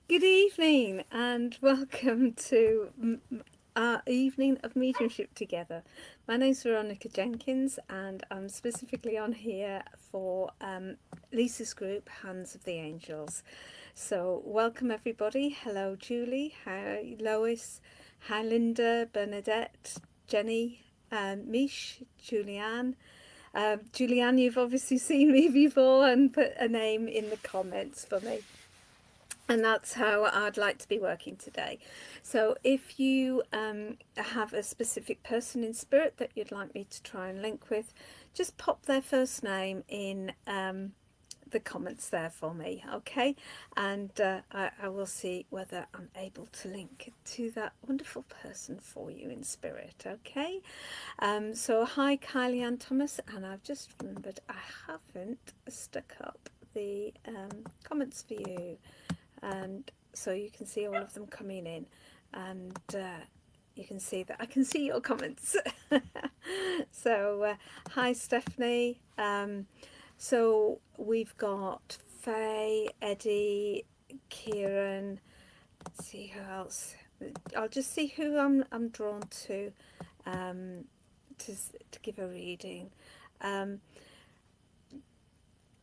Good evening and welcome to our evening of mediumship together. My name's Veronica Jenkins and I'm specifically on here for Lisa's group, Hands of the Angels. So welcome everybody. Hello Julie, hi Lois, hi Linda, Bernadette, Jenny, Mish, Julianne. Julianne, you've obviously seen me before and put a name in the comments for me. And that's how I'd like to be working today. So if you have a specific person in spirit that you'd like me to try and link with, just pop their first name in the comments there for me, okay? And I will see whether I'm able to link to that wonderful person for you in spirit, okay? So hi Kylie Ann Thomas, and I've just remembered I haven't stuck up the comments for you, and so you can see all of them coming in, and you can see that I can see your comments. So hi Stephanie. So we've got Faye, Eddie, Kieran. Let's see who else. I'll just see who I'm drawn to to give a reading.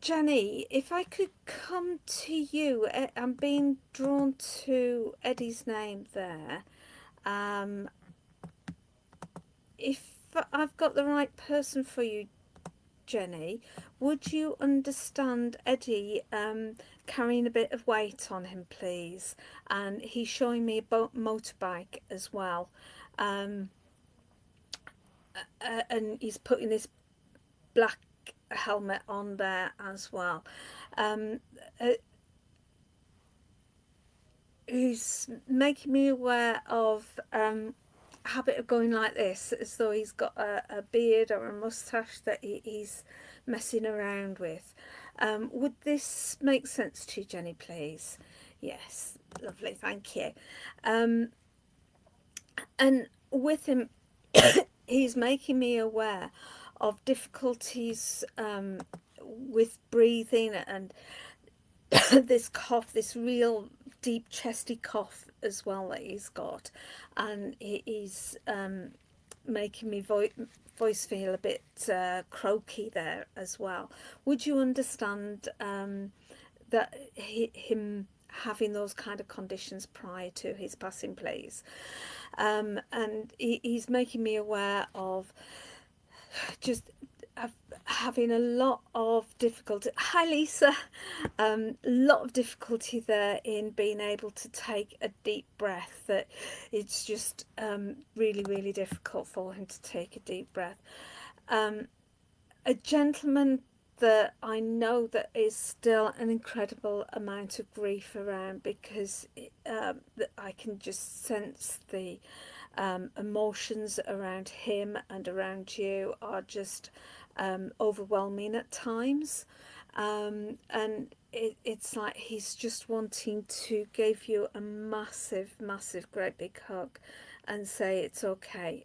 Jenny, if I could come to you, I'm being drawn to Eddie's name there. If I've got the right person for you, Jenny, would you understand Eddie carrying a bit of weight on him, please? And he's showing me a motorbike as well. And he's putting this black helmet on there as well. He's making me aware of habit of going like this, as though he's got a beard or a moustache that he's messing around with. Would this make sense to you, Jenny, please? Yes, lovely, thank you. And with him, he's making me aware of difficulties with breathing and this cough, this real deep chesty cough as well that he's got, and he's making me voice feel a bit croaky there as well. Would you understand that him having those kind of conditions prior to his passing, please? And he's making me aware of just having a lot of difficulty. Hi Lisa. Lot of difficulty there in being able to take a deep breath, that it's just really difficult for him to take a deep breath. A gentleman that I know that is still an incredible amount of grief around, because I can just sense the emotions around him and around you are just overwhelming at times, and it's like he's just wanting to give you a massive great big hug and say it's okay,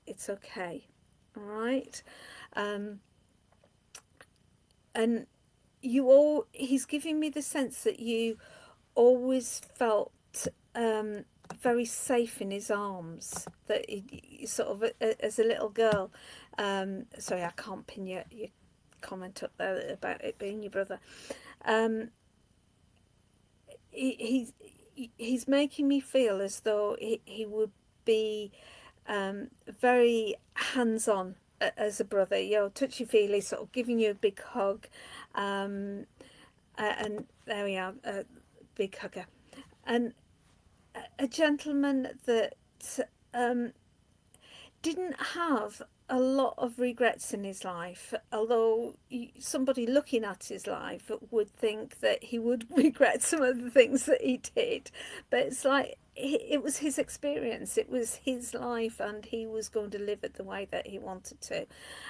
all right. And he's giving me the sense that you always felt very safe in his arms, that he sort of as a little girl. Sorry, I can't pin your comment up there about it being your brother. He's making me feel as though he would be very hands-on as a brother, touchy feely, sort of giving you a big hug, and there we are, a big hugger, and a gentleman that didn't have a lot of regrets in his life, although somebody looking at his life would think that he would regret some of the things that he did, but it's like it was his experience, it was his life, and he was going to live it the way that he wanted to.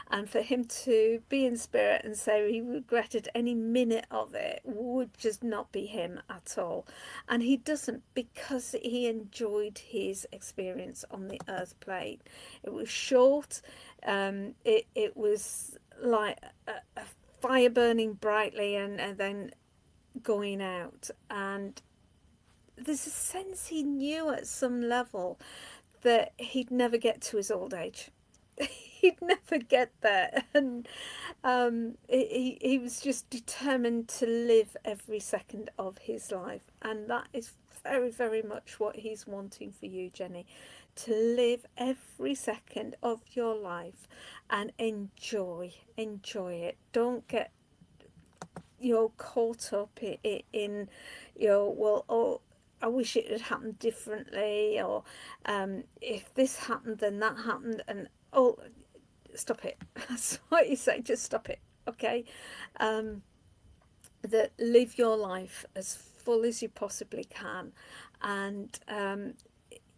And for him to be in spirit and say he regretted any minute of it would just not be him at all. And he doesn't, because he enjoyed his experience on the earth plane. It was short, it was like a fire burning brightly and then going out, and there's a sense he knew at some level that he'd never get to his old age. He'd never get there, and he was just determined to live every second of his life, and that is very, very much what he's wanting for you, Jenny, to live every second of your life and enjoy it. Don't get caught up in well, oh, I wish it had happened differently, or if this happened then that happened, and oh, stop it. That's what you say, just stop it. Okay. That live your life as full as you possibly can, and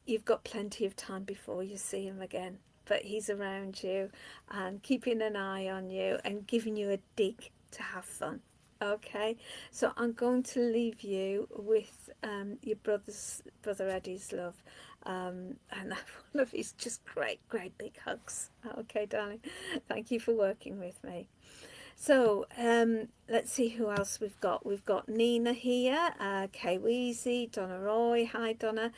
you've got plenty of time before you see him again, but he's around you and keeping an eye on you and giving you a dig to have fun. Okay, so I'm going to leave you with your brother Eddie's love, and one of his just great big hugs. Okay, darling, thank you for working with me. So let's see who else we've got. We've got Nina here, Kay Weezy, Donna Roy. Hi, Donna.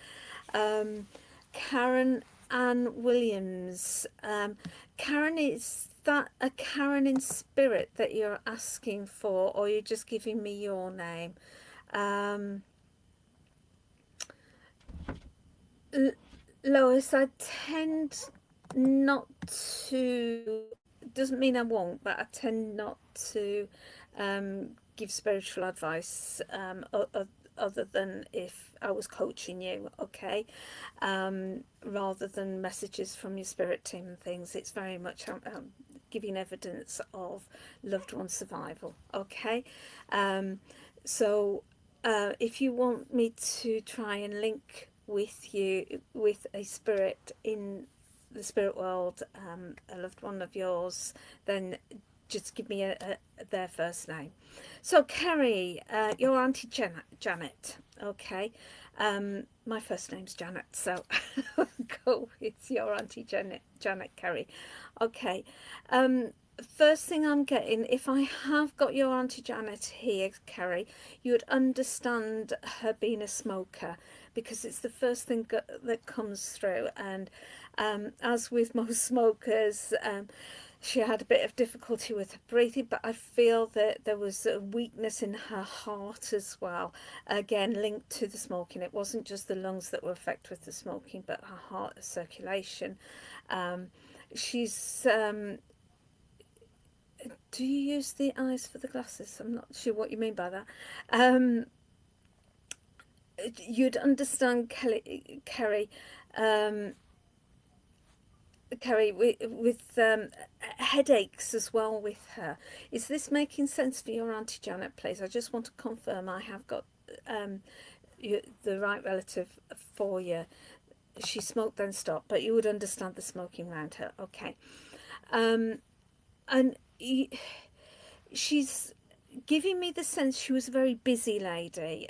Karen Ann Williams. Karen, is that a Karen in spirit that you're asking for, or you're just giving me your name? Lois, I tend not to, doesn't mean I won't, but I tend not to give spiritual advice other than if I was coaching you, okay? Rather than messages from your spirit team and things. It's very much giving evidence of loved one survival, okay? So if you want me to try and link with you, with a spirit in the spirit world, a loved one of yours, then just give me their first name. So Kerry, your Auntie Janet, okay? My first name's Janet, so I'll go with your Auntie Janet, Kerry. Okay. First thing I'm getting, if I have got your Auntie Janet here, Kerry, you would understand her being a smoker, because it's the first thing that comes through. And as with most smokers, she had a bit of difficulty with her breathing, but I feel that there was a weakness in her heart as well, again linked to the smoking. It wasn't just the lungs that were affected with the smoking, but her heart circulation. She's do you use the eyes for the glasses? I'm not sure what you mean by that. You'd understand, Kerry, with headaches as well with her. Is this making sense for your Auntie Janet, please? I just want to confirm I have got the right relative for you. She smoked then stopped, but you would understand the smoking around her. Okay. And she's giving me the sense she was a very busy lady,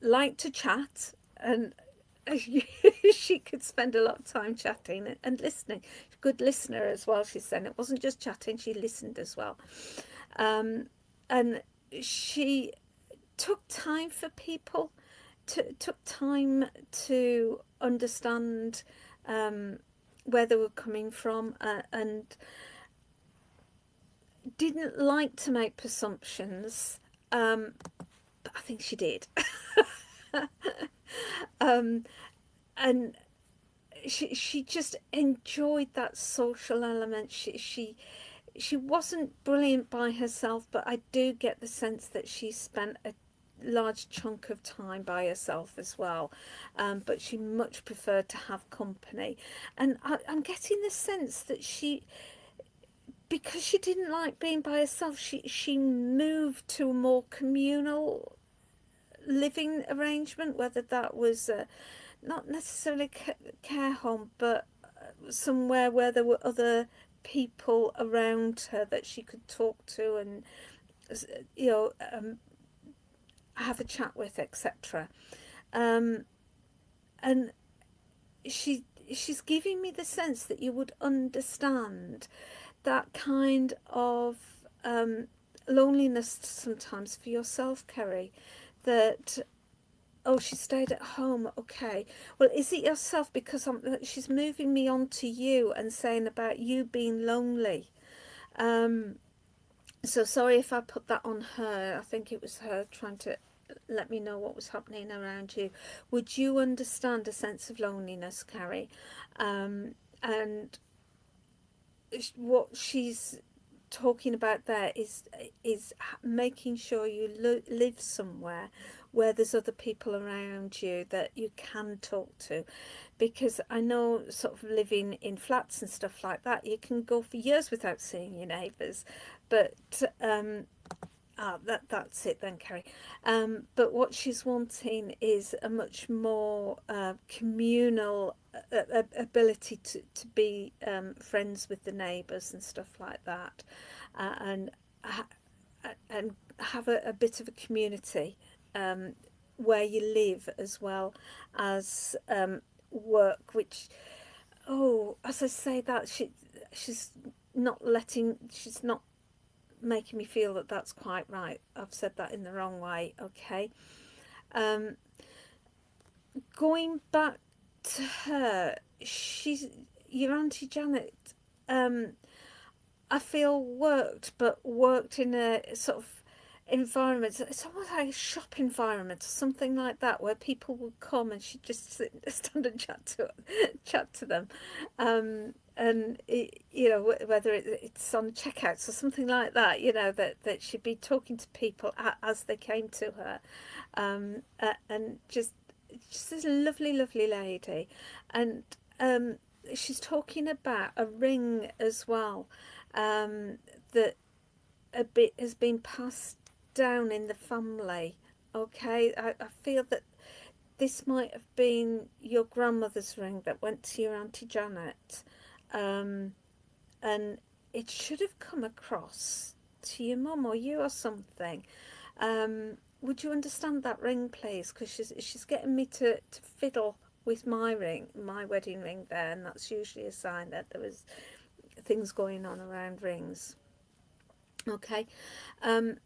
liked to chat, and she could spend a lot of time chatting and listening. Good listener as well, she said. It wasn't just chatting, she listened as well. And she took time for people, took time to understand where they were coming from, and didn't like to make presumptions, but I think she did. And she just enjoyed that social element. She wasn't brilliant by herself, but I do get the sense that she spent a large chunk of time by herself as well, but she much preferred to have company. And I'm getting the sense that because she didn't like being by herself, she moved to a more communal living arrangement, whether that was not necessarily care home, but somewhere where there were other people around her that she could talk to and have a chat with, etc. And she's giving me the sense that you would understand that kind of loneliness sometimes for yourself, Kerry, that Oh, she stayed at home. Okay. Well, is it yourself? Because she's moving me on to you and saying about you being lonely. Um, so sorry if I put that on her. I think it was her trying to let me know what was happening around you. Would you understand a sense of loneliness, Carrie? And what she's talking about there is making sure you live somewhere where there's other people around you that you can talk to, because I know sort of living in flats and stuff like that, you can go for years without seeing your neighbours, but that's it then, Carrie. But what she's wanting is a much more communal ability to be friends with the neighbours and stuff like that, and and have a bit of a community where you live, as well as work. Which, oh, as I say that, she's not making me feel that that's quite right. I've said that in the wrong way. Okay. Um, Going back to her, she's your Auntie Janet. Um, I feel but worked in a sort of environment. It's almost like a shop environment or something like that, where people would come and she'd just stand and chat to them. And you know, whether it's on checkouts or something like that, you know, that she'd be talking to people as they came to her, and just this lovely lady. And she's talking about a ring as well, that a bit has been passed down in the family. Okay, I feel that this might have been your grandmother's ring that went to your Auntie Janet, um, and it should have come across to your mum or you or something. Would you understand that ring, please? Because she's getting me to fiddle with my ring, my wedding ring there, and that's usually a sign that there was things going on around rings. Okay. Um,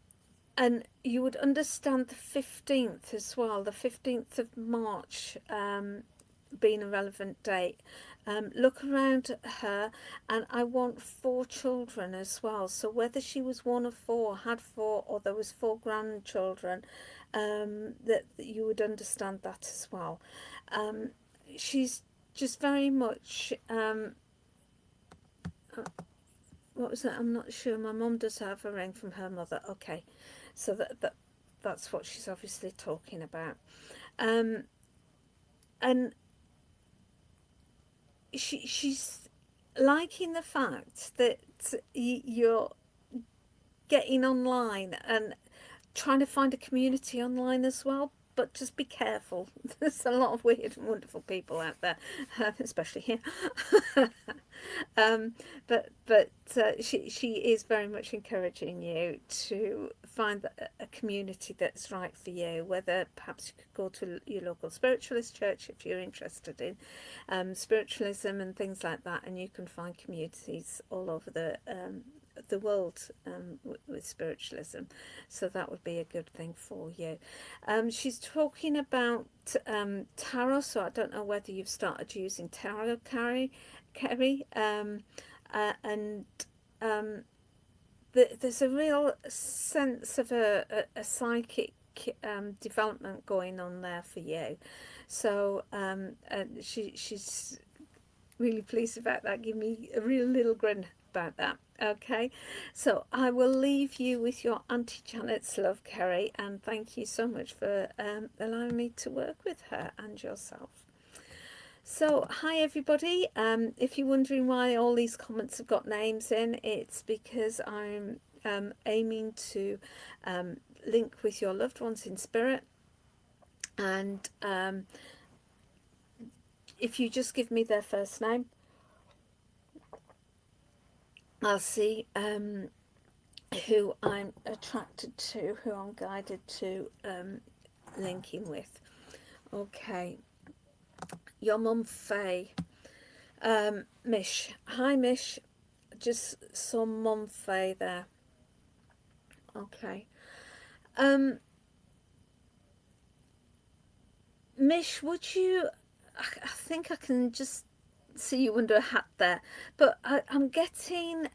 and you would understand the 15th as well, the 15th of March, being a relevant date. Look around her, and I want 4 children as well. So whether she was one of 4, had 4, or there was 4 grandchildren, that you would understand that as well. She's just very much, what was that? I'm not sure. My mum does have a ring from her mother. Okay, so that's what she's obviously talking about. And she's liking the fact that you're getting online and trying to find a community online as well. But just be careful. There's a lot of weird and wonderful people out there, especially here. But she is very much encouraging you to find a community that's right for you. Whether perhaps you could go to your local spiritualist church if you're interested in spiritualism and things like that, and you can find communities all over the world with spiritualism, so that would be a good thing for you. She's talking about tarot, so I don't know whether you've started using tarot, Carrie. And there's a real sense of a psychic development going on there for you. So she's really pleased about that. Give me a real little grin about that. Okay, so I will leave you with your Auntie Janet's love, Kerry, and thank you so much for allowing me to work with her and yourself. So, hi everybody. If you're wondering why all these comments have got names in, it's because I'm aiming to link with your loved ones in spirit. And if you just give me their first name, I'll see who I'm attracted to, who I'm guided to linking with. Okay. Your mum, Faye. Mish. Hi, Mish. Just saw Mum Faye there. Okay. Mish, would you, I think I can just see you under a hat there, but I'm getting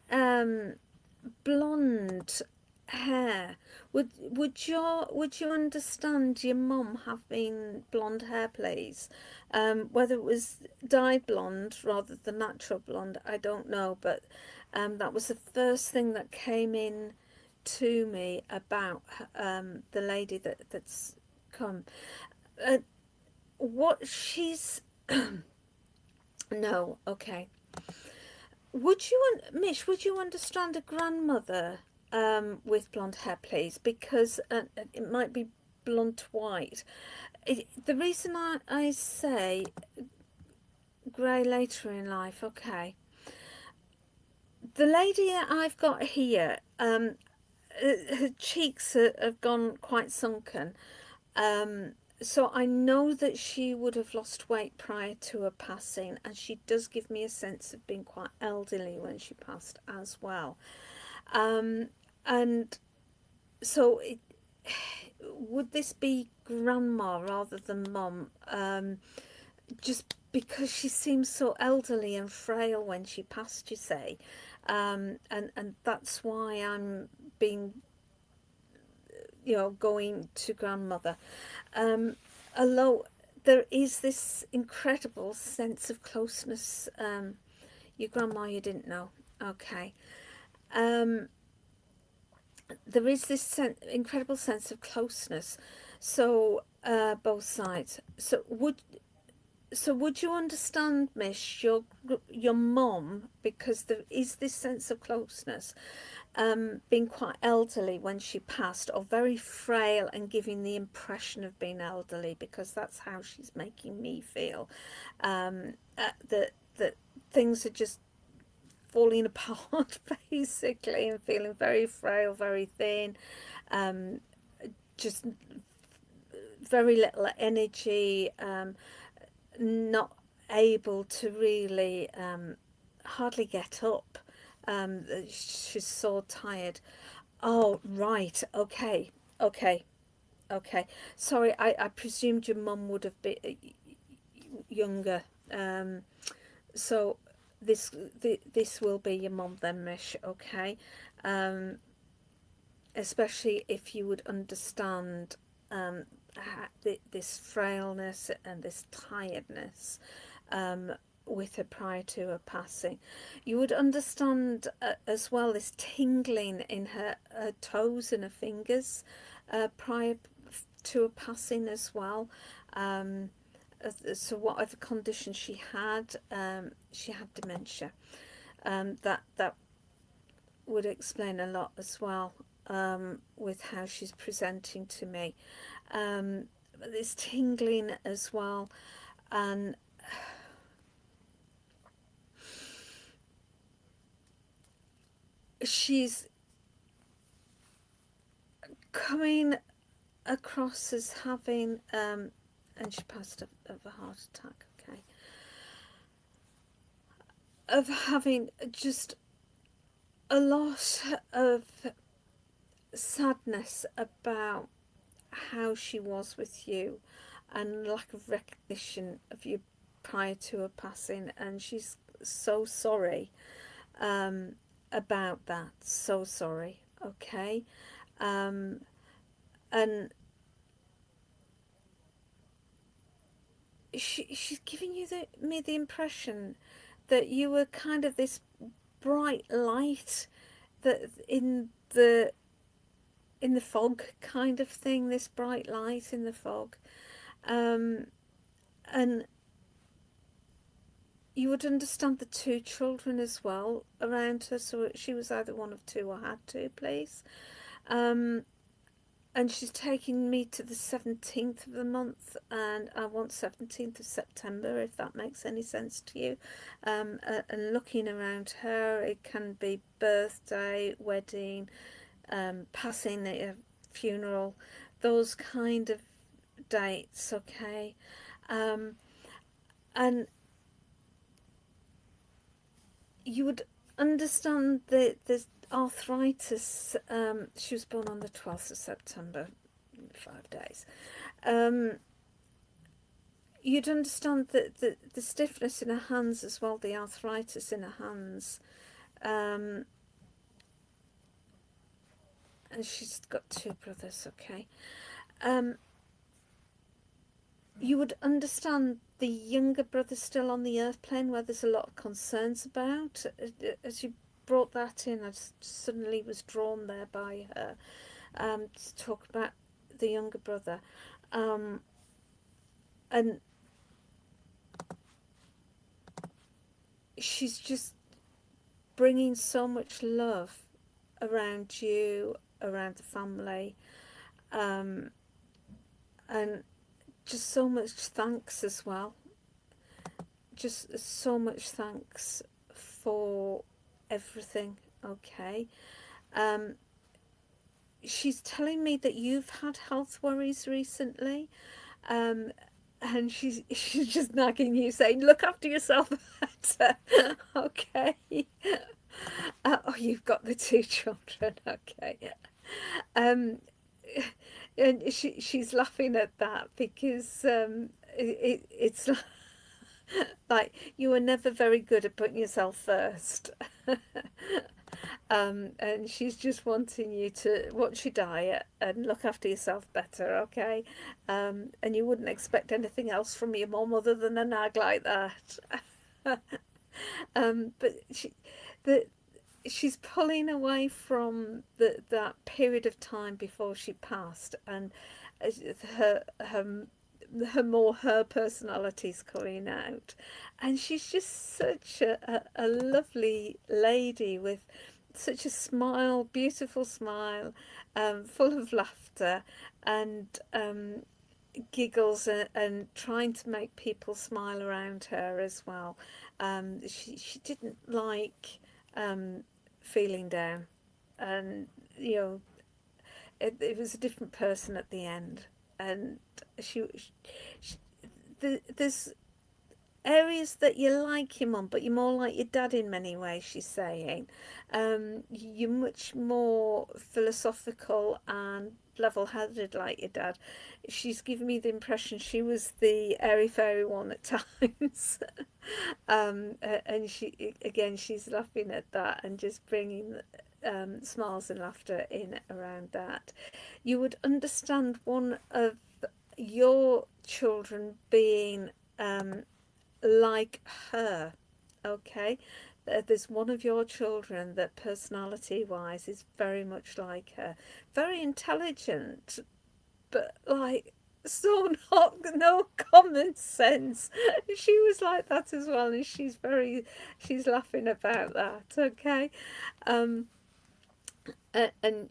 blonde hair. Would you understand your mum having blonde hair, please? Whether it was dyed blonde rather than natural blonde, I don't know, but that was the first thing that came in to me about the lady that's come. Uh, what she's no, okay. Would you, Mish? Would you understand a grandmother with blonde hair, please? Because it might be blunt white. The reason I say grey later in life, okay. The lady that I've got here, her cheeks have gone quite sunken. So I know that she would have lost weight prior to her passing, and she does give me a sense of being quite elderly when she passed as well. And so would this be grandma rather than mum? Just because she seems so elderly and frail when she passed, you say, and that's why I'm being, going to grandmother. Although there is this incredible sense of closeness. Your grandma, you didn't know, okay. There is this incredible sense of closeness. So both sides. So would you understand, Mish, your mom, because there is this sense of closeness, being quite elderly when she passed, or very frail and giving the impression of being elderly, because that's how she's making me feel. That things are just falling apart, basically, and feeling very frail, very thin, just very little energy, not able to really hardly get up. She's so tired. Oh, right. Okay. Sorry, I presumed your mum would have been younger. So this will be your mum then, Mish. Okay. Especially if you would understand this frailness and this tiredness with her prior to her passing. You would understand as well this tingling in her toes and her fingers prior to her passing as well. So whatever condition she had dementia. That would explain a lot as well. With how she's presenting to me, this tingling as well, and she's coming across as having, and she passed of a heart attack, okay, of having just a lot of sadness about how she was with you, and lack of recognition of you prior to her passing, and she's so sorry about that, so sorry, okay. And she's giving me the impression that you were kind of this bright light that in the fog kind of thing, this bright light in the fog. And you would understand the two children as well around her, so she was either one of two or had two, please. And she's taking me to the 17th of the month, and I want 17th of September, if that makes any sense to you. And looking around her, it can be birthday, wedding, passing, a funeral, those kind of dates, okay. And you would understand the arthritis. She was born on the 12th of September, 5 days. you'd understand the stiffness in her hands as well, the arthritis in her hands. And she's got two brothers, okay. You would understand the younger brother still on the earth plane, where there's a lot of concerns about. As you brought that in, I just suddenly was drawn there by her, to talk about the younger brother. And she's just bringing so much love around you, around the family, and just so much thanks as well. Just so much thanks for everything, okay. She's telling me that you've had health worries recently, and she's just nagging you, saying, look after yourself better. Okay. Oh, you've got the two children, okay. And she's laughing at that because it's like you were never very good at putting yourself first. And she's just wanting you to watch your diet and look after yourself better, okay? And you wouldn't expect anything else from your mum other than a nag like that. But she's pulling away from that period of time before she passed, and her personality's coming out, and she's just such a lovely lady with such a smile, beautiful smile, full of laughter and giggles, and trying to make people smile around her as well. She didn't like feeling down, and it was a different person at the end. And there's areas that you like him on, but you're more like your dad in many ways, she's saying. You're much more philosophical and level-headed like your dad. She's given me the impression she was the airy-fairy one at times. And she's laughing at that and just bringing smiles and laughter in around that. You would understand one of your children being like her, okay. There's one of your children that personality wise is very much like her, very intelligent, but like so no common sense. She was like that as well, and she's laughing about that, okay. And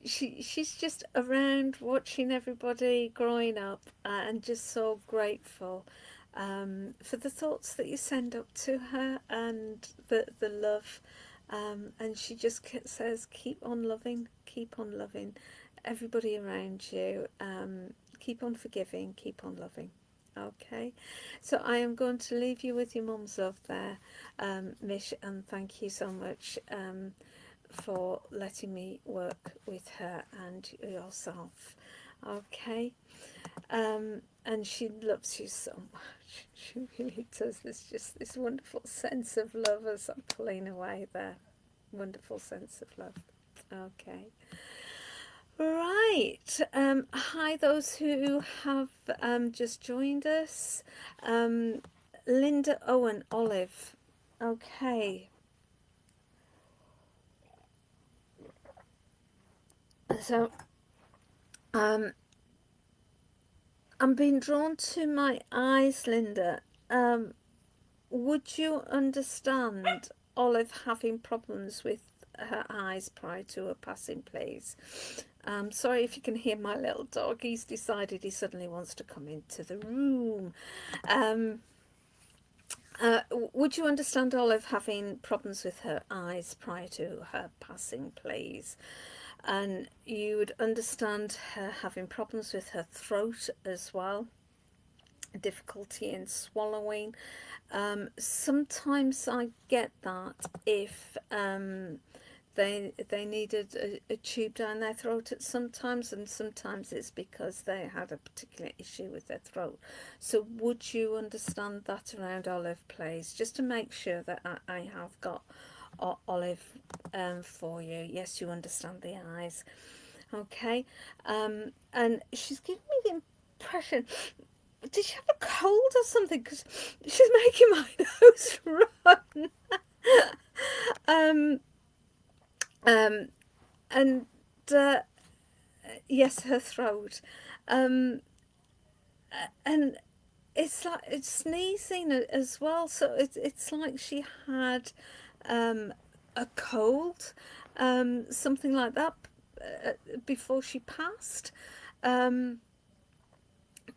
she's just around watching everybody growing up, and just so grateful for the thoughts that you send up to her, and the love, and she just says, keep on loving everybody around you, keep on forgiving, keep on loving. Okay, so I am going to leave you with your mum's love there, Mish, and thank you so much for letting me work with her and yourself. Okay. And she loves you so much. She really does. There's just this wonderful sense of love as I'm pulling away there. Wonderful sense of love. Okay. Right. Hi, those who have just joined us. Linda, Owen, Olive. Okay. So, I'm being drawn to my eyes, Linda. Would you understand Olive having problems with her eyes prior to her passing, please? Sorry if you can hear my little dog. He's decided he suddenly wants to come into the room. Would you understand Olive having problems with her eyes prior to her passing, please? And you would understand her having problems with her throat as well, difficulty in swallowing. Sometimes I get that if they needed a tube down their throat at sometimes, and sometimes it's because they had a particular issue with their throat. So would you understand that around Olive, please, just to make sure that I have got Olive for you? Yes, you understand the eyes. Okay. And she's giving me the impression, did she have a cold or something? Because she's making my nose run. um, um, and yes, her throat. Um, and it's like it's sneezing as well. So it's like she had a cold, something like that, before she passed. Um,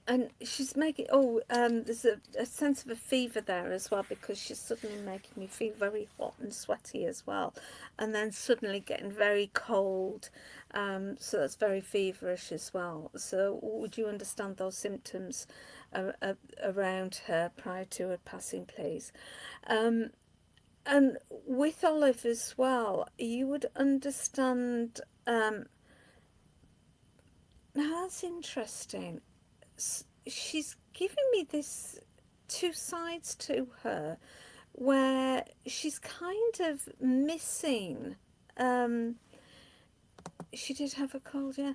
and she's making there's a sense of a fever there as well, because she's suddenly making me feel very hot and sweaty as well, and then suddenly getting very cold, so that's very feverish as well. So would you understand those symptoms around her prior to her passing, please? And with Olive as well, you would understand. Now that's interesting. She's giving me this two sides to her, where she's kind of missing. She did have a cold, yeah.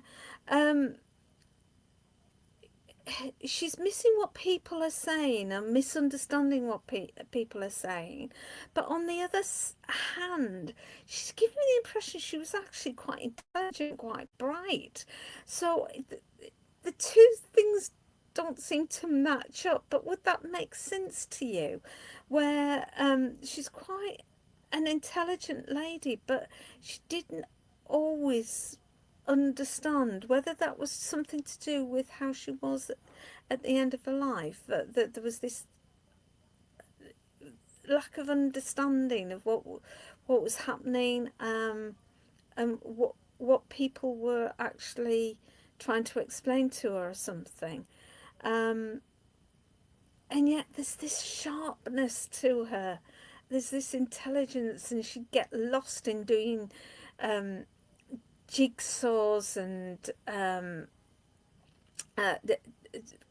She's missing what people are saying and misunderstanding what people are saying. But on the other hand, she's giving me the impression she was actually quite intelligent, quite bright. So the two things don't seem to match up. But would that make sense to you? Where she's quite an intelligent lady, but she didn't always understand, whether that was something to do with how she was at the end of her life, that there was this lack of understanding of what was happening, and what people were actually trying to explain to her or something. And yet there's this sharpness to her, there's this intelligence, and she'd get lost in doing jigsaws and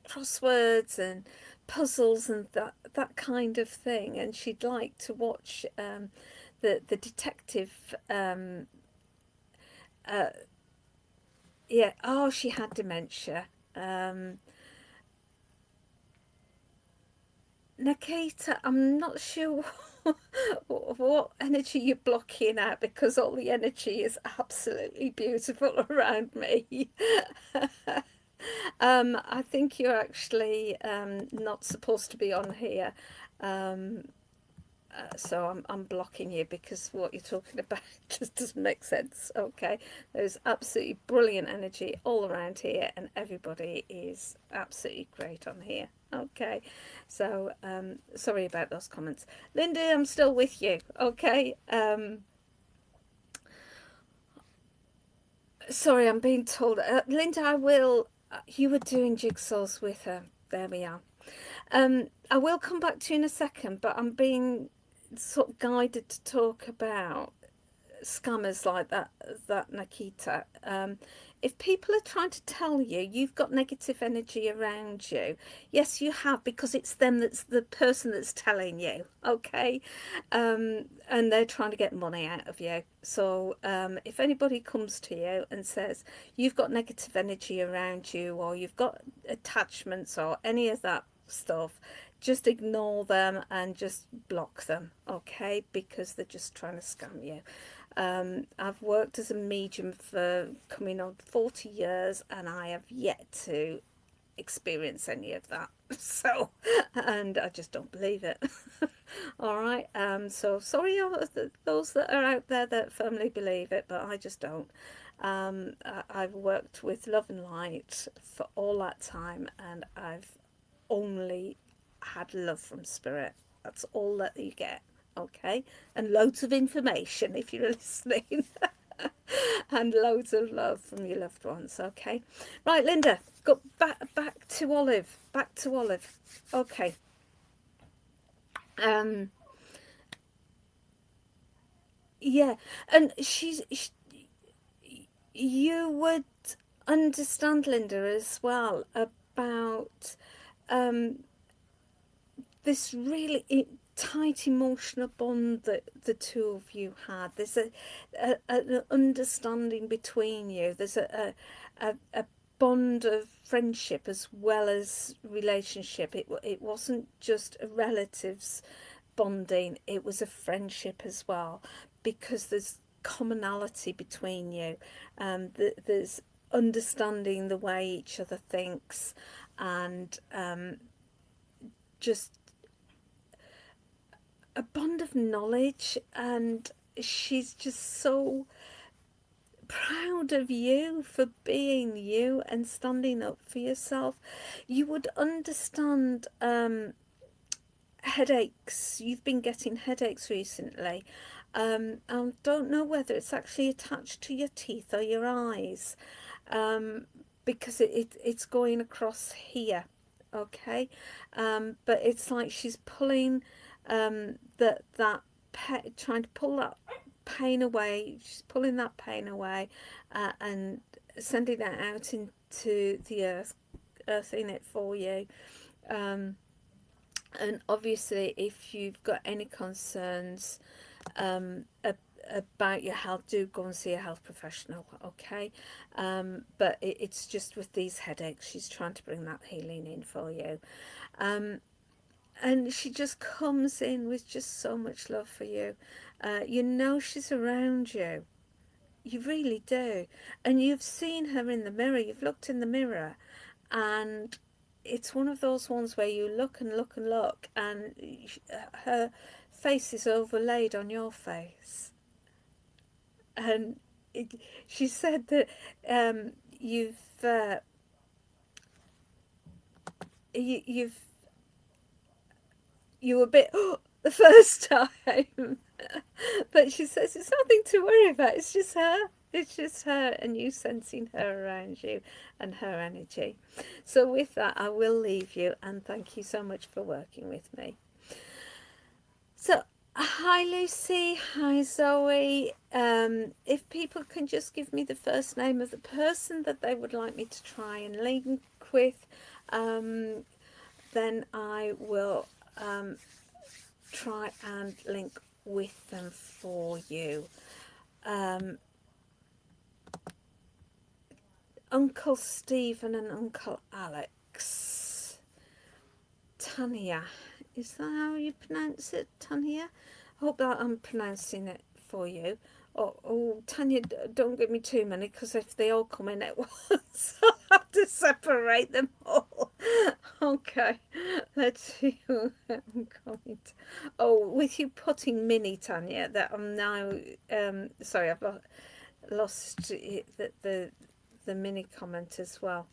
crosswords and puzzles and that kind of thing. And she'd like to watch the detective. Yeah. Oh, she had dementia. Nikita, I'm not sure what energy you're blocking out, because all the energy is absolutely beautiful around me. I think you're actually not supposed to be on here. So I'm blocking you, because what you're talking about just doesn't make sense. Okay, there's absolutely brilliant energy all around here, and everybody is absolutely great on here. Okay, so sorry about those comments. Linda, I'm still with you. Okay, sorry, I'm being told. Linda, I will. You were doing jigsaws with her. There we are. I will come back to you in a second, but I'm being sort of guided to talk about scammers like that Nikita. If people are trying to tell you you've got negative energy around you, yes, you have, because it's them, that's the person that's telling you. Okay, and they're trying to get money out of you. So if anybody comes to you and says you've got negative energy around you, or you've got attachments or any of that stuff, just ignore them and just block them. Okay, because they're just trying to scam you. I've worked as a medium for coming on 40 years, and I have yet to experience any of that. So, and I just don't believe it. All right. So sorry, those that are out there that firmly believe it, but I just don't. I've worked with love and light for all that time, and I've only had love from spirit. That's all that you get. Okay, and loads of information if you're listening. And loads of love from your loved ones. Okay, right, Linda, go back to Olive. Back to Olive. Okay. yeah, and you would understand Linda as well about um, this really tight emotional bond that the two of you had. There's an understanding between you. There's a bond of friendship as well as relationship. It wasn't just a relatives bonding, it was a friendship as well, because there's commonality between you. There's understanding the way each other thinks, and just a bond of knowledge. And she's just so proud of you for being you and standing up for yourself. You would understand headaches. You've been getting headaches recently. I don't know whether it's actually attached to your teeth or your eyes, because it's going across here. Okay, but it's like she's pulling trying to pull that pain away. She's pulling that pain away, and sending it out into the earthing it for you. And obviously, if you've got any concerns about your health, do go and see a health professional, okay? But it's just with these headaches, she's trying to bring that healing in for you. And she just comes in with just so much love for you. You know she's around you. You really do. And you've seen her in the mirror. You've looked in the mirror, and it's one of those ones where you look and look and look, and her face is overlaid on your face. And she said that you've you were a bit the first time, but she says it's nothing to worry about. It's just her. It's just her, and you sensing her around you and her energy. So with that, I will leave you, and thank you so much for working with me. So, hi Lucy, hi Zoe. If people can just give me the first name of the person that they would like me to try and link with, then I will try and link with them for you. Uncle Stephen and Uncle Alex. Tanya, is that how you pronounce it, Tanya? I hope that I'm pronouncing it for you. Oh, Tanya, don't give me too many, because if they all come in at once, I'll have to separate them all. Okay, let's see who I'm going to. Oh, with you putting mini, Tanya, that I'm now, sorry, I've lost the mini comment as well.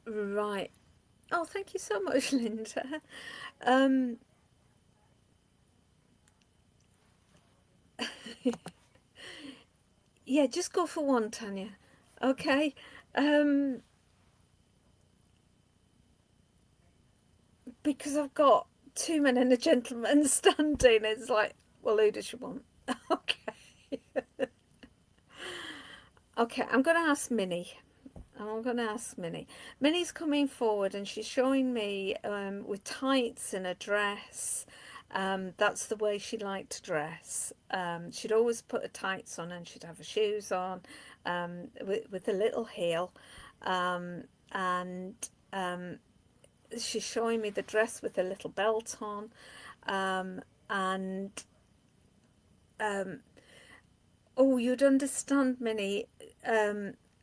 Right. Oh, thank you so much, Linda. Yeah, just go for one, Tanya. Okay. Because I've got two men and a gentleman standing. It's like, well, who does she want? Okay. Okay, I'm going to ask Minnie. Minnie's coming forward, and she's showing me with tights and a dress. That's the way she liked to dress. She'd always put her tights on, and she'd have her shoes on with a little heel. And she's showing me the dress with a little belt on. And oh, you'd understand, Minnie,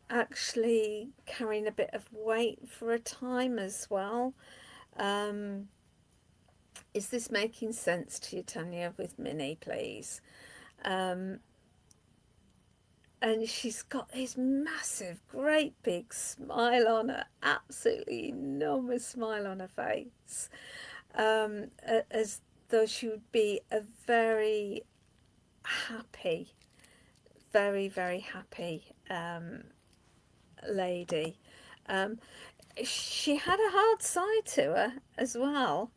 actually carrying a bit of weight for a time as well. Is this making sense to you, Tanya, with Minnie, please? And she's got this massive, great big smile on her, absolutely enormous smile on her face, as though she would be a very happy, very, very happy lady. She had a hard side to her as well.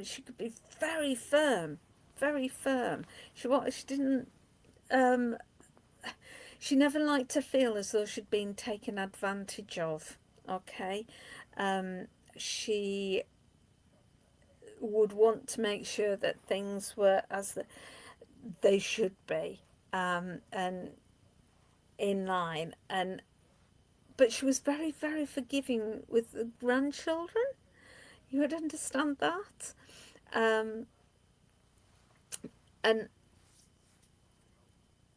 She could be very firm, very firm. She didn't she never liked to feel as though she'd been taken advantage of. Okay, she would want to make sure that things were as they should be, and in line. But she was very, very forgiving with the grandchildren. You would understand that. And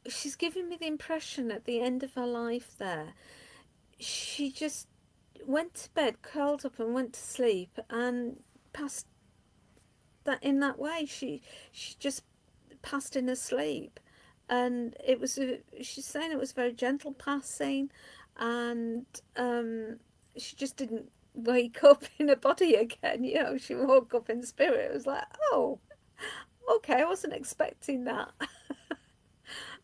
she's giving me the impression at the end of her life there, she just went to bed, curled up and went to sleep and passed that in that way. She just passed in her sleep. And she's saying it was a very gentle passing, and she just didn't wake up in her body again. She woke up in spirit. It was like, oh, okay, I wasn't expecting that.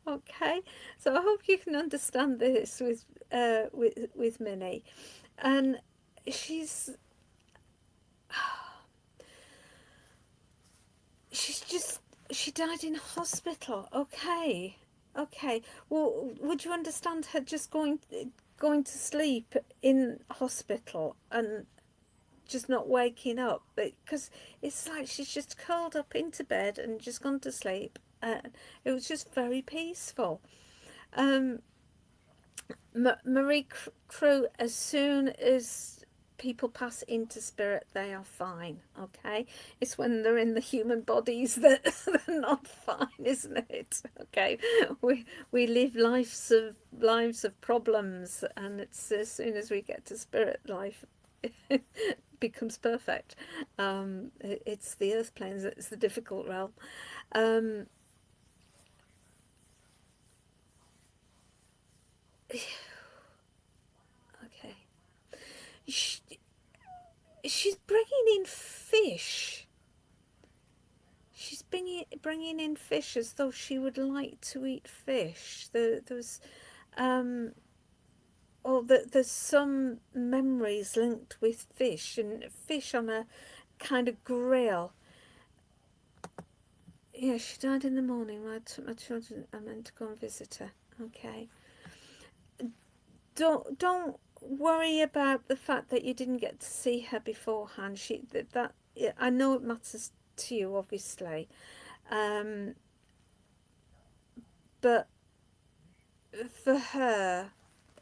Okay, so I hope you can understand this with Minnie. And she's she died in hospital. Okay. Well, would you understand her just going to sleep in hospital and just not waking up? Because it's like she's just curled up into bed and just gone to sleep. It was just very peaceful. Marie Crew, as soon as people pass into spirit, they are fine. Okay, it's when they're in the human bodies that they're not fine, isn't it? Okay, we live lives of problems, and it's as soon as we get to spirit, life becomes perfect. It's the earth planes, it's the difficult realm. Okay, she's bringing in fish. She's bringing in fish as though she would like to eat fish. There's some memories linked with fish, and fish on a kind of grill. Yeah, she died in the morning. I took my children. I meant to go and visit her. Okay. Don't worry about the fact that you didn't get to see her beforehand. I know it matters to you, obviously, but for her,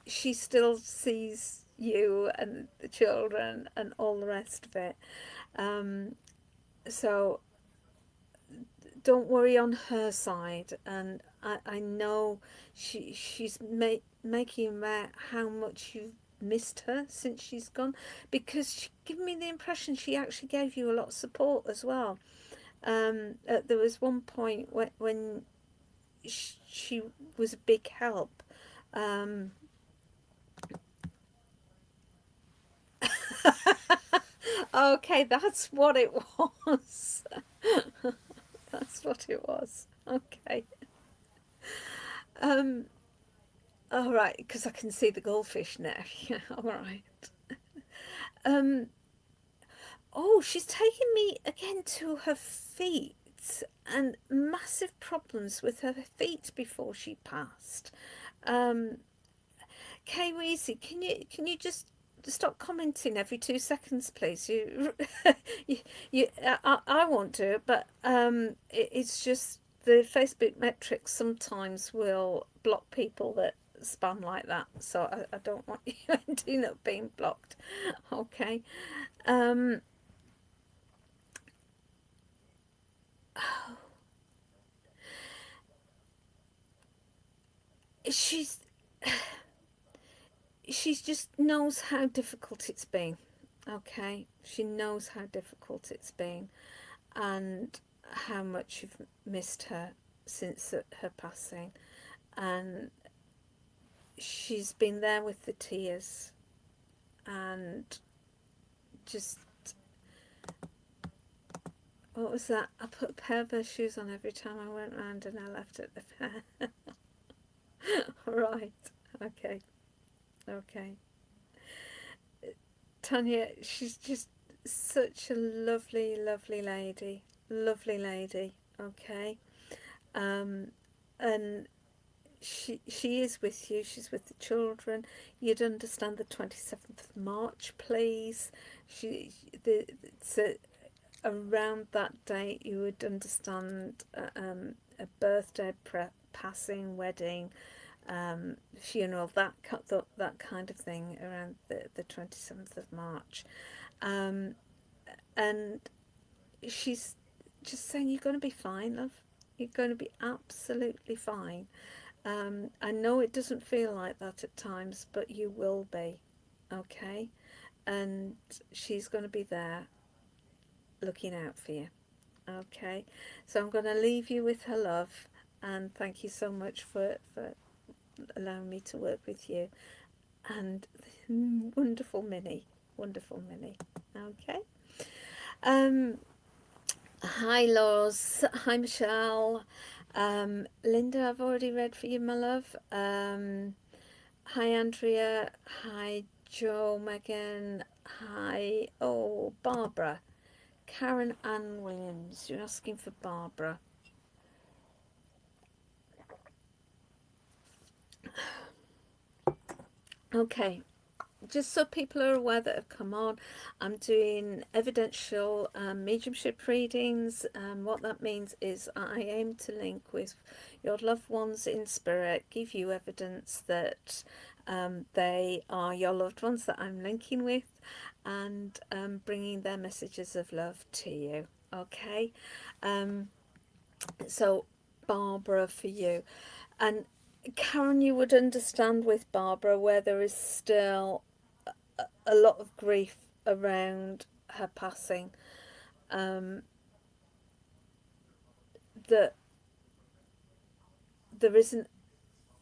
she still sees you and the children and all the rest of it. So don't worry on her side. And I know she's making aware how much you've missed her since she's gone, because she gave me the impression she actually gave you a lot of support as well. There was one point when she was a big help. Okay, that's what it was. That's what it was. Okay. All right, because I can see the goldfish now. Yeah, all right. Oh, she's taken me again to her feet, and massive problems with her feet before she passed. Kay Weezy, can you just stop commenting every 2 seconds, please? I won't do it, but it's just the Facebook metrics sometimes will block people that spam like that, so I don't want you ending up being blocked. Okay. She's just knows how difficult it's been. Okay, she knows how difficult it's been, and how much you've missed her since her passing, and she's been there with the tears, and just, what was that? I put a pair of her shoes on every time I went round, and I left at the fair. Right. Okay. Tanya, she's just such a lovely, lovely lady. Lovely lady. okay? And she is with you. She's with the children. You'd understand the 27th of March, please. She the it's around that date you would understand a birthday, passing, wedding, funeral, that kind of thing around the 27th of March. Um, and she's just saying you're going to be fine, love. You're going to be absolutely fine. I know it doesn't feel like that at times, but you will be, okay? And she's going to be there looking out for you, okay? So I'm going to leave you with her love, and thank you so much for allowing me to work with you. And wonderful Minnie, okay? Um, Hi, Laws. Hi, Michelle. Linda, I've already read for you, my love. Hi, Andrea. Hi, Joe, Megan. Hi, oh, Barbara. Karen Ann Williams. You're asking for Barbara. Okay. Just so people are aware that have come on, I'm doing evidential mediumship readings. What that means is I aim to link with your loved ones in spirit, give you evidence that they are your loved ones that I'm linking with, and bringing their messages of love to you. Okay, so Barbara for you. And Karen, you would understand with Barbara where there is still a lot of grief around her passing, that there isn't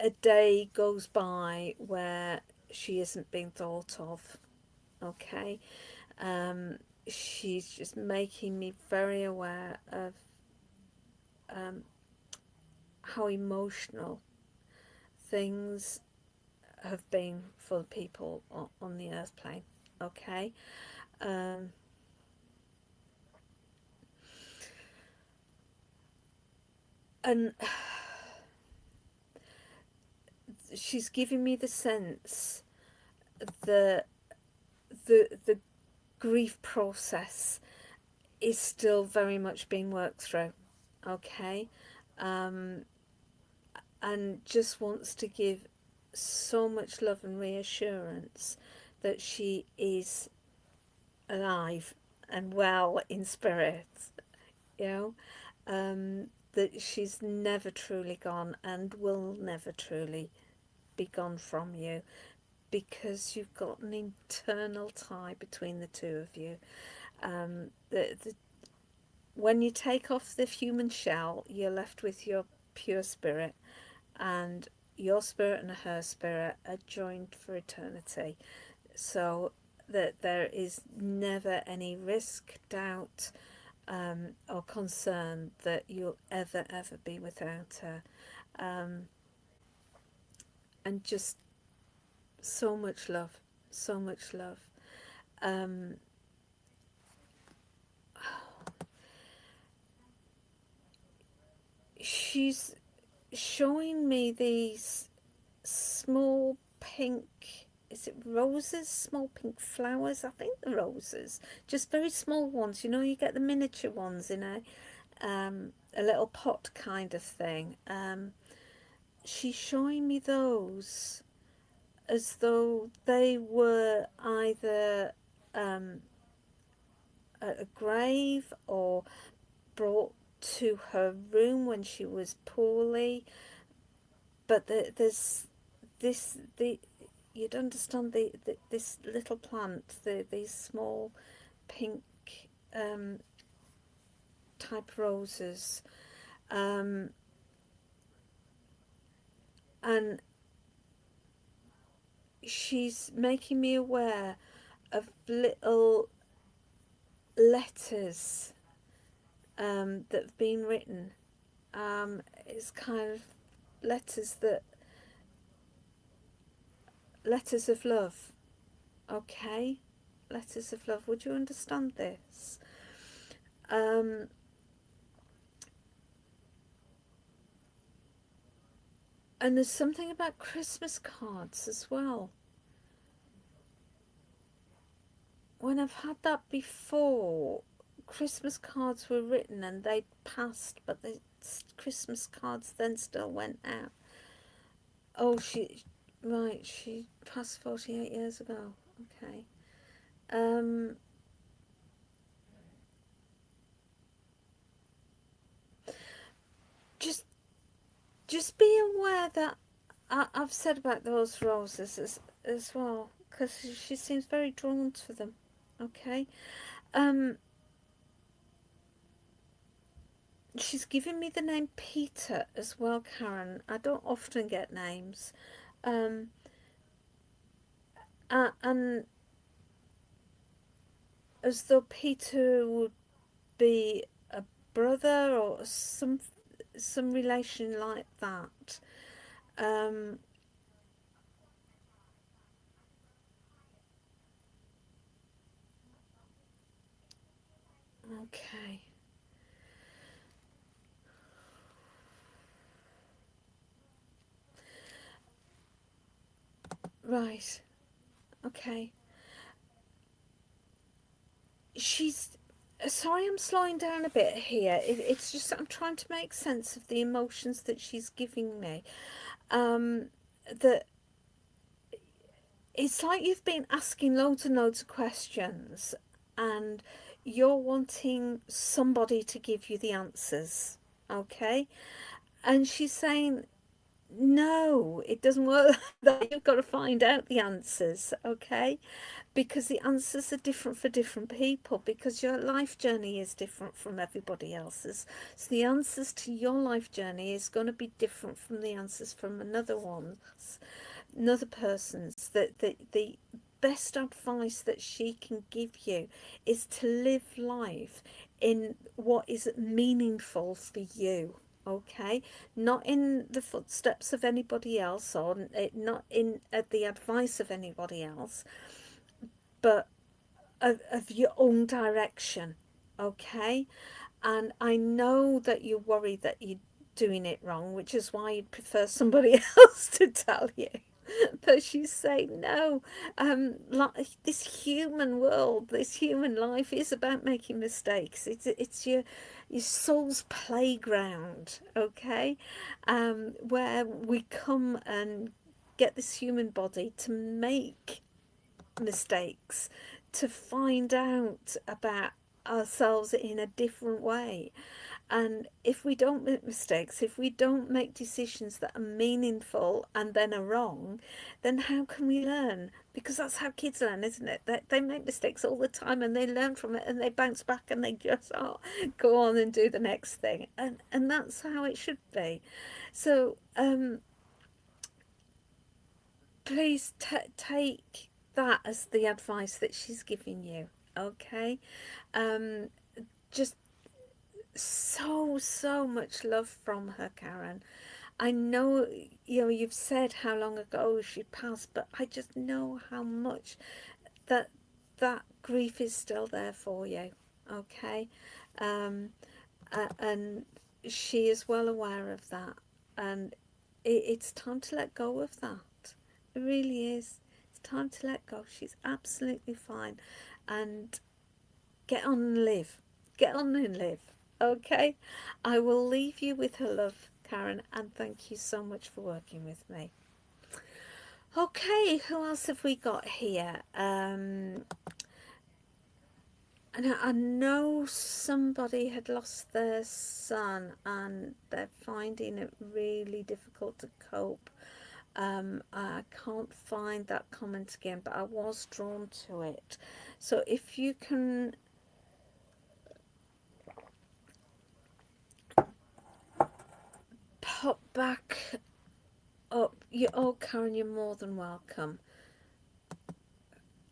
a day goes by where she isn't being thought of, okay? She's just making me very aware of how emotional things have been for people on the earth plane, okay? And she's giving me the sense that the grief process is still very much being worked through, okay? And just wants to give so much love and reassurance that she is alive and well in spirit, you know, that she's never truly gone and will never truly be gone from you, because you've got an eternal tie between the two of you. When you take off the human shell, you're left with your pure spirit, and your spirit and her spirit are joined for eternity. So that there is never any risk, doubt, or concern that you'll ever be without her. And just so much love, so much love. She's showing me these small pink, is it roses, small pink flowers, I think the roses, just very small ones, you know, you get the miniature ones in a little pot kind of thing. She's showing me those as though they were either at a grave or brought to her room when she was poorly. But there's you'd understand this little plant, these small pink type roses, and she's making me aware of little letters that have been written. It's kind of letters of love, okay? Letters of love. Would you understand this? And there's something about Christmas cards as well. When I've had that before, Christmas cards were written and they'd passed, but the Christmas cards then still went out. Oh, she passed 48 years ago. Okay. Just be aware that I've said about those roses as well, because she seems very drawn to them. Okay. She's given me the name Peter as well, Karen. I don't often get names. And as though Peter would be a brother or some relation like that. Okay. Right. Okay. She's sorry, I'm slowing down a bit here. It's just I'm trying to make sense of the emotions that she's giving me. That it's like you've been asking loads and loads of questions, and you're wanting somebody to give you the answers. Okay, and she's saying, no, it doesn't work like that. You've got to find out the answers, okay? Because the answers are different for different people, because your life journey is different from everybody else's. So the answers to your life journey is going to be different from the answers from another person's. The best advice that she can give you is to live life in what is meaningful for you. Okay, not in the footsteps of anybody else, or not in the advice of anybody else, but of your own direction. Okay, and I know that you're worried that you're doing it wrong, which is why you'd prefer somebody else to tell you. But she's saying no. Like this human world, this human life is about making mistakes. It's your soul's playground, okay? Where we come and get this human body to make mistakes, to find out about ourselves in a different way. And if we don't make mistakes, if we don't make decisions that are meaningful and then are wrong, then how can we learn? Because that's how kids learn, isn't it? They make mistakes all the time and they learn from it and they bounce back and they just go on and do the next thing. And that's how it should be. So please take that as the advice that she's giving you, okay? Just so much love from her, Karen. I know, you've said how long ago she passed, but I just know how much that grief is still there for you, okay? And she is well aware of that, and it's time to let go of that. It really is. It's time to let go. She's absolutely fine, and get on and live. Get on and live. Okay? I will leave you with her love, Karen, and thank you so much for working with me. Okay, who else have we got here? And I know somebody had lost their son and they're finding it really difficult to cope. I can't find that comment again, but I was drawn to it. So if you can pop back up, Karen, you're more than welcome.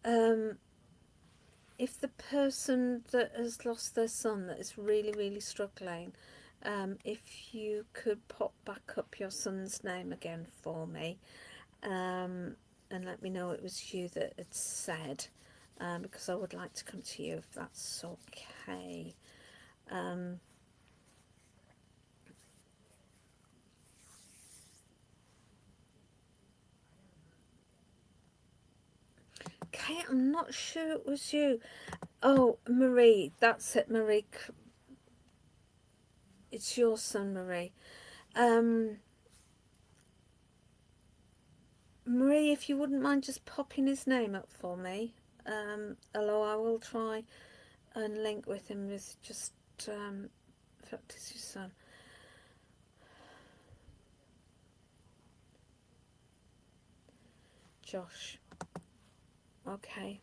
If the person that has lost their son that is really struggling, if you could pop back up your son's name again for me, and let me know it was you that had said, because I would like to come to you if that's okay. Okay, I'm not sure it was you. Oh, Marie, that's it, Marie. It's your son, Marie. Marie, if you wouldn't mind just popping his name up for me. Although I will try and link with him with just, in fact, it's your son. Josh. Okay.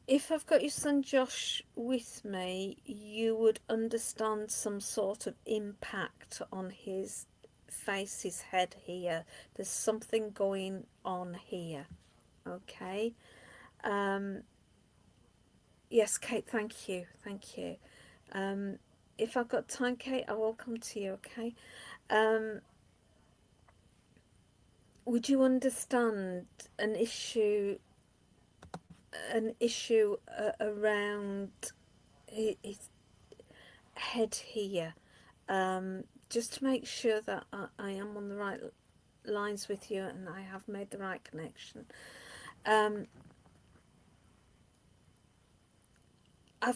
If I've got your son Josh with me, you would understand some sort of impact on his face, his head here. There's something going on here. Okay. Yes, Kate, thank you. Thank you. If I've got time, Kate, I will come to you, okay? Would you understand an issue around his head here, just to make sure that I am on the right lines with you and I have made the right connection. I've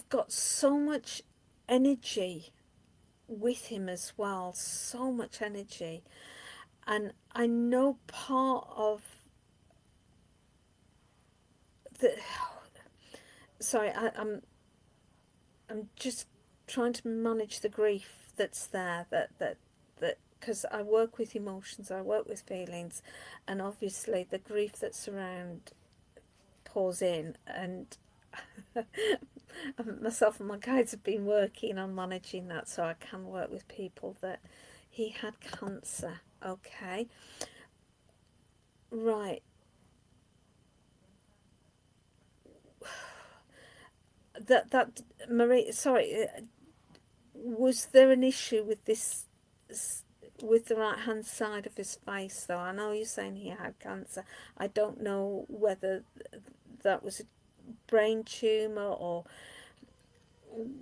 got so much energy with him as well, so much energy, and I know part of the sorry, I'm just trying to manage the grief that's there, that because I work with emotions, I work with feelings, and obviously the grief that's around pours in, and myself and my guides have been working on managing that so I can work with people that he had cancer. Okay, right. That Marie, sorry, was there an issue with this, with the right hand side of his face though? I know you're saying he had cancer. I don't know whether that was a brain tumour or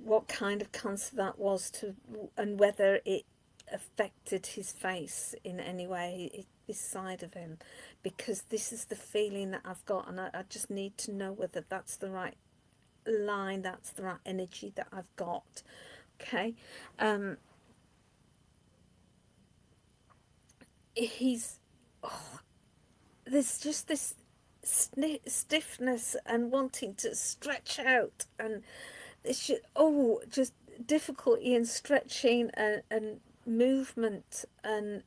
what kind of cancer that was, and whether it affected his face in any way, this side of him, because this is the feeling that I've got, and I just need to know whether that's the right line, that's the right energy that I've got. Okay. He's there's just this stiffness and wanting to stretch out, and it's just difficulty in stretching and movement, and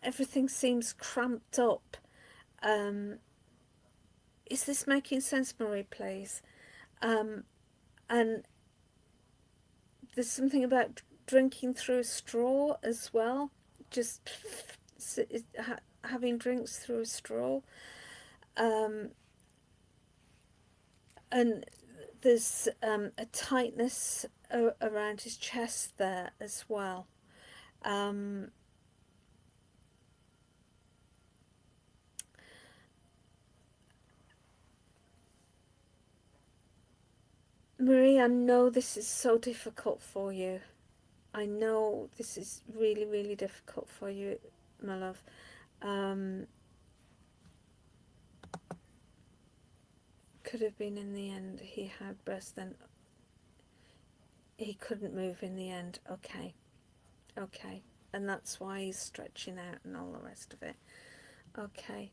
everything seems cramped up. Is this making sense, Marie, please? And there's something about drinking through a straw as well, just having drinks through a straw. And there's a tightness around his chest there as well. Marie, I know this is so difficult for you. I know this is really, really difficult for you, my love. Could have been in the end. He had breast, then he couldn't move in the end. Okay. Okay. And that's why he's stretching out and all the rest of it. Okay.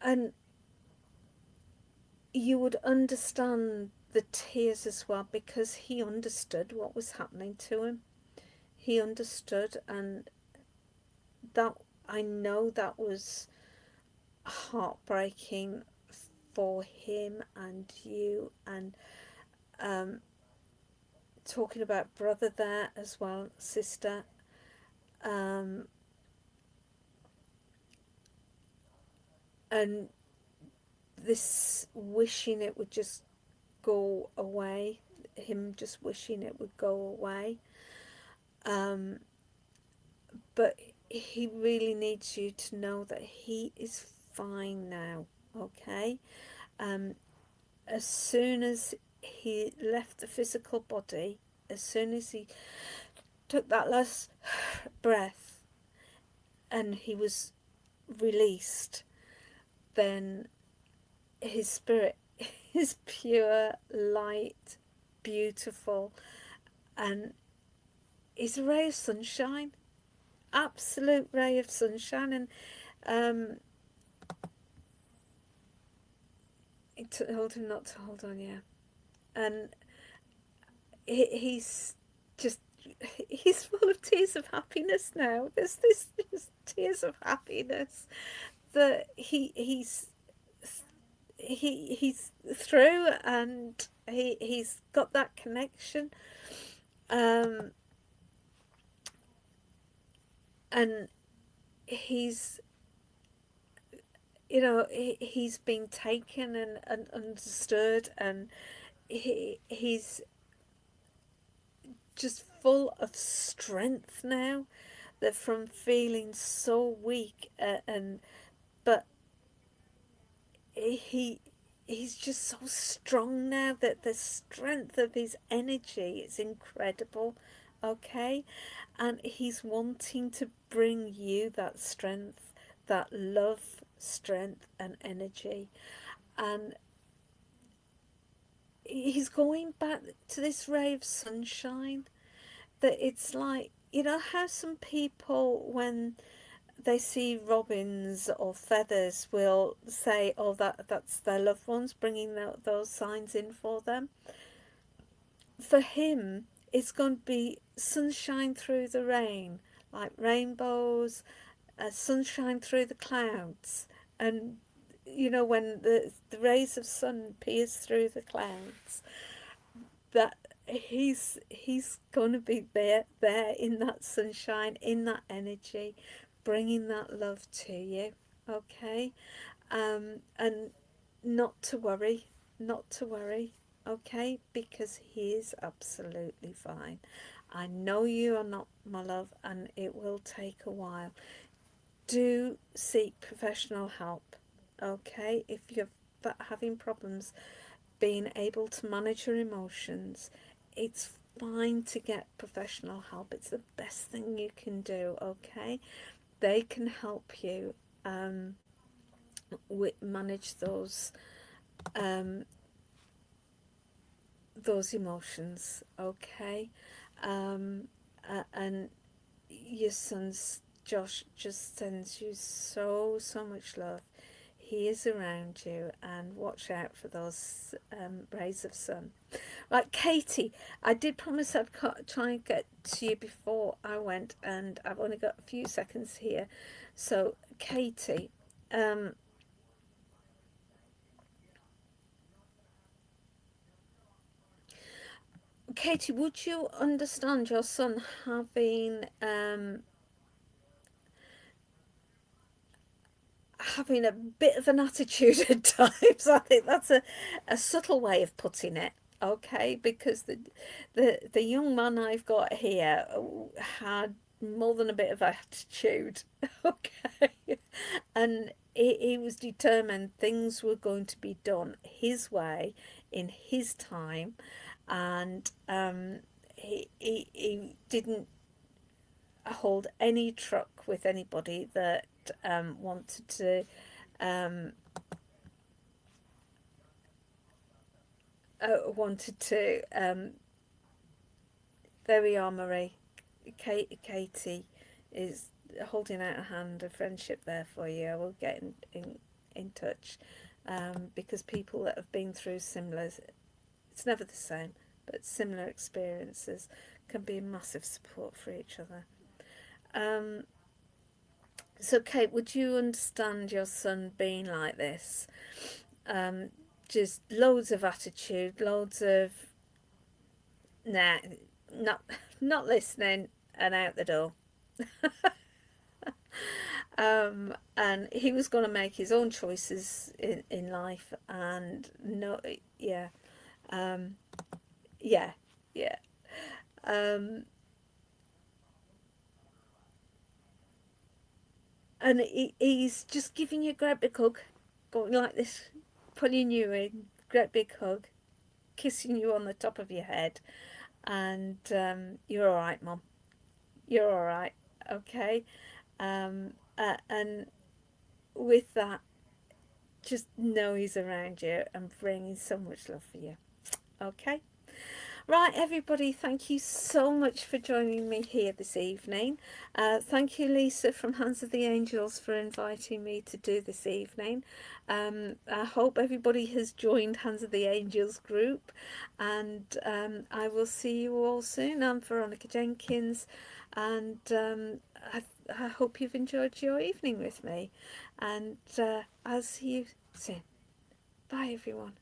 And you would understand the tears as well, because he understood what was happening to him. He understood, and that, I know that was heartbreaking for him and you, and talking about brother there as well, sister. And this wishing it would just go away, him just wishing it would go away. But he really needs you to know that he is fine now, okay? As soon as he left the physical body, as soon as he took that last breath and he was released, then his spirit is pure, light, beautiful, and he's a ray of sunshine, absolute ray of sunshine. And told him not to hold on, yeah. And he's just, he's full of tears of happiness now. There's this tears of happiness that he's through, and he's got that connection, and he's, you know, he's been taken and understood, and he's just full of strength now, that from feeling so weak, but he's just so strong now, that the strength of his energy is incredible. Okay, and he's wanting to bring you that strength, that love, strength and energy. And he's going back to this ray of sunshine, that it's like, you know how some people, when they see robins or feathers, will say, oh, that's their loved ones bringing those signs in for them. For him, it's going to be sunshine through the rain, like rainbows, sunshine through the clouds. And you know, when the rays of sun pierce through the clouds, that he's going to be there in that sunshine, in that energy, bringing that love to you. Okay, and not to worry, okay, because he is absolutely fine. I know you are not, my love, and it will take a while. Do seek professional help, okay? If you're having problems being able to manage your emotions, it's fine to get professional help. It's the best thing you can do, okay? They can help you manage those emotions, okay? And your son's Josh just sends you so much love. He is around you, and watch out for those rays of sun. Like Katie, I did promise I'd try and get to you before I went, and I've only got a few seconds here. So Katie, Katie, would you understand your son having a bit of an attitude at times? I think that's a subtle way of putting it, okay? Because the young man I've got here had more than a bit of attitude, okay? And he was determined things were going to be done his way, in his time, and he didn't hold any truck with anybody that wanted to there we are, Marie. Katie is holding out a hand of friendship there for you. I will get in touch, because people that have been through similar, it's never the same, but similar experiences can be a massive support for each other. So Kate, would you understand your son being like this? Just loads of attitude, loads of nah, not listening, and out the door. And he was going to make his own choices in life, and no, yeah, yeah, yeah. And he's just giving you a great big hug, going like this, pulling you in, great big hug, kissing you on the top of your head, And you're all right, Mum. You're all right. Okay. And with that, just know he's around you and bringing so much love for you. Okay. Right, everybody, thank you so much for joining me here this evening. Thank you, Lisa from Hands of the Angels, for inviting me to do this evening. I hope everybody has joined Hands of the Angels group, and I will see you all soon. I'm Veronica Jenkins, and I hope you've enjoyed your evening with me, and I'll see you soon. Bye, everyone.